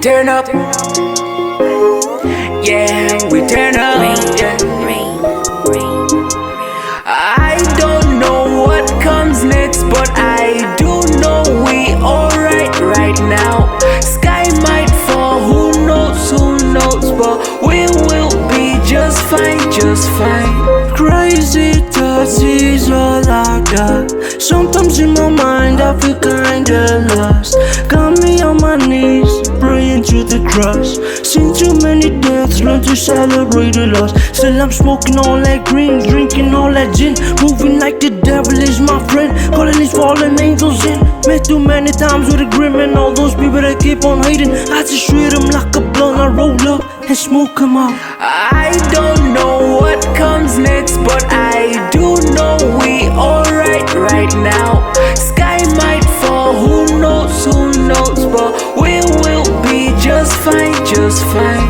turn up. Yeah, we turn up. Yeah. I don't know what comes next, but I do know we alright right now. Sky might fall, who knows, but we will be just fine, just fine. Crazy thoughts is all I got. Sometimes in my mind I feel kinda lost. Got me on my knees, praying to the cross. Seen too many deaths, learned to celebrate the loss. Still I'm smoking all that green, drinking all that gin, moving like the devil is my friend, calling these fallen angels in. Met too many times with a grim and all those people that keep on hating. I just treat them like a blunt, I roll up and smoke them out. I don't know what comes next, but I do know we alright right now. Sky might fall, who knows, but we will be just fine, just fine.